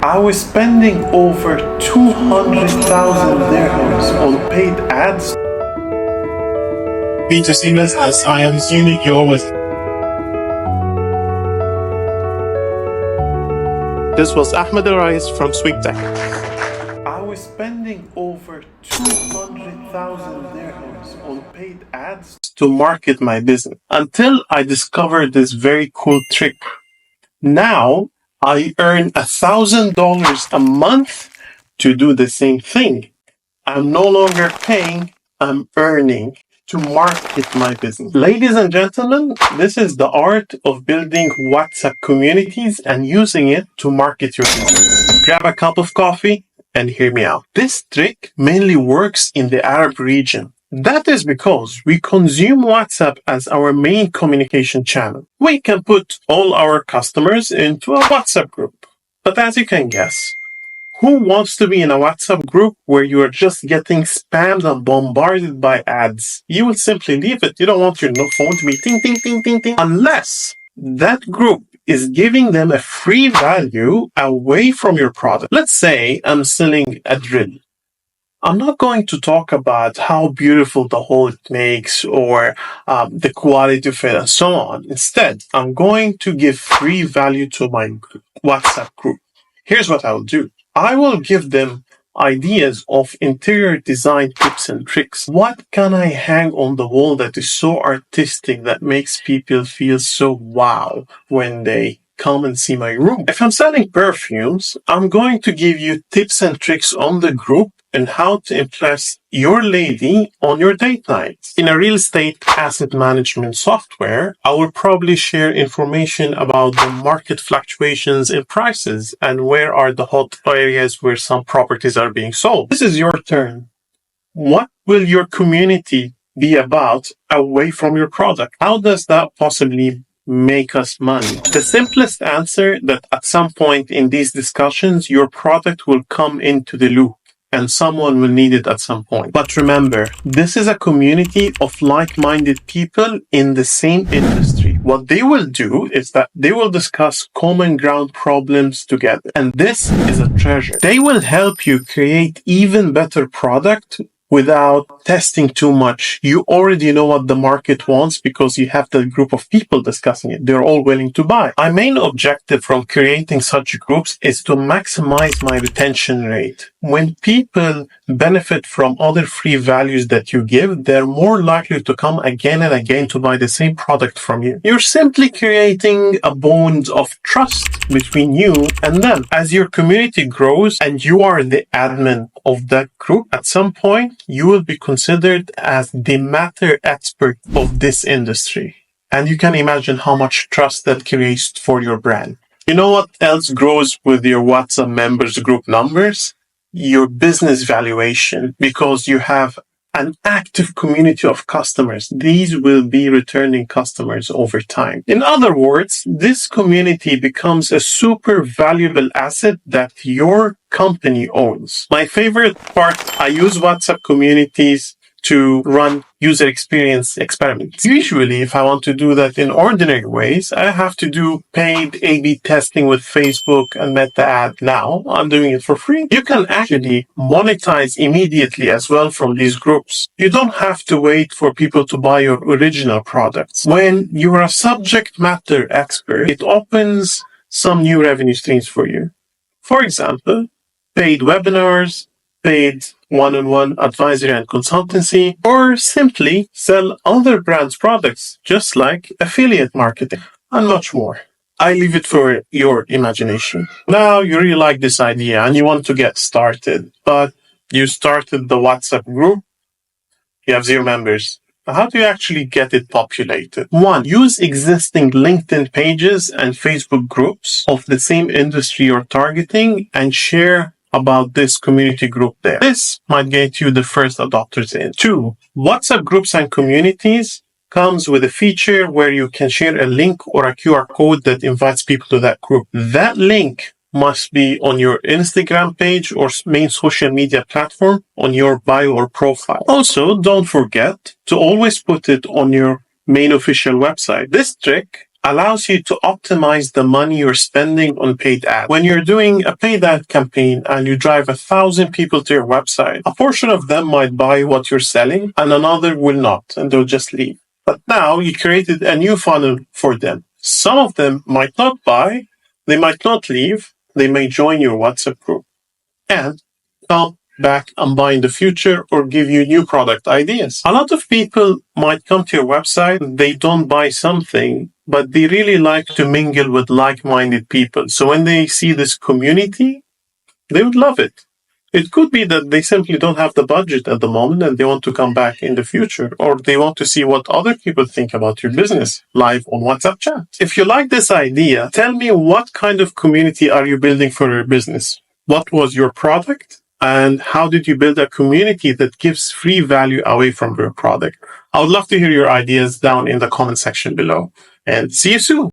I was spending over 200,000 dirhams on paid ads. B2C business, I am assuming you're with. This was Ahmed Al-Rais from SweetTech. I was spending over 200,000 dirhams on paid ads To market my business until I discovered this very cool trick. Now I earn $1,000 a month to do the same thing. I'm no longer paying, I'm earning to market my business. Ladies and gentlemen, this is the art of building WhatsApp communities and using it to market your business. Grab a cup of coffee and hear me out. This trick mainly works in the Arab region. That is because we consume WhatsApp as our main communication channel. We can put all our customers into a WhatsApp group. But as you can guess, who wants to be in a WhatsApp group where you are just getting spammed and bombarded by ads? You will simply leave it. You don't want your phone to be ting, ting, ting, ting, ting. Unless that group is giving them a free value away from your product. Let's say I'm selling a drill. I'm not going to talk about how beautiful the hole it makes or the quality of it and so on. Instead, I'm going to give free value to my WhatsApp group. Here's what I'll do. I will give them ideas of interior design tips and tricks. What can I hang on the wall that is so artistic that makes people feel so wow when they come and see my room? If I'm selling perfumes, I'm going to give you tips and tricks on the group and how to impress your lady on your date nights. In a real estate asset management software, I will probably share information about the market fluctuations in prices and where are the hot areas where some properties are being sold. This is your turn. What will your community be about away from your product? How does that possibly make us money? The simplest answer that at some point in these discussions, your product will come into the loop and someone will need it at some point. But remember, this is a community of like-minded people in the same industry. What they will do is that they will discuss common ground problems together. And this is a treasure. They will help you create even better product without testing too much. You already know what the market wants because you have the group of people discussing it. They're all willing to buy. My main objective from creating such groups is to maximize my retention rate. When people benefit from other free values that you give, they're more likely to come again and again to buy the same product from you. You're simply creating a bond of trust between you and them. As your community grows and you are the admin of that group, at some point, you will be considered as the matter expert of this industry. And you can imagine how much trust that creates for your brand. You know what else grows with your WhatsApp members group numbers? Your business valuation, because you have an active community of customers. These will be returning customers over time. In other words, this community becomes a super valuable asset that your company owns. My favorite part, I use WhatsApp communities to run user experience experiments. Usually, if I want to do that in ordinary ways, I have to do paid A/B testing with Facebook and Meta ad. Now, I'm doing it for free. You can actually monetize immediately as well from these groups. You don't have to wait for people to buy your original products. When you're a subject matter expert, it opens some new revenue streams for you. For example, paid webinars, paid one-on-one advisory and consultancy, or simply sell other brands' products, just like affiliate marketing, and much more. I leave it for your imagination. Now you really like this idea and you want to get started, but you started the WhatsApp group, you have 0 members. How do you actually get it populated? 1, use existing LinkedIn pages and Facebook groups of the same industry you're targeting and share about this community group there. This might get you the first adopters in. 2, WhatsApp groups and communities comes with a feature where you can share a link or a QR code that invites people to that group. That link must be on your Instagram page or main social media platform on your bio or profile. Also, don't forget to always put it on your main official website. This trick allows you to optimize the money you're spending on paid ads. When you're doing a paid ad campaign and you drive 1,000 people to your website, a portion of them might buy what you're selling and another will not, and they'll just leave. But now you created a new funnel for them. Some of them might not buy, they might not leave, they may join your WhatsApp group and come back and buy in the future or give you new product ideas. A lot of people might come to your website, they don't buy something, but they really like to mingle with like-minded people. So when they see this community, they would love it. It could be that they simply don't have the budget at the moment and they want to come back in the future, or they want to see what other people think about your business live on WhatsApp chat. If you like this idea, tell me what kind of community are you building for your business? What was your product? And how did you build a community that gives free value away from your product? I would love to hear your ideas down in the comment section below. And see you soon.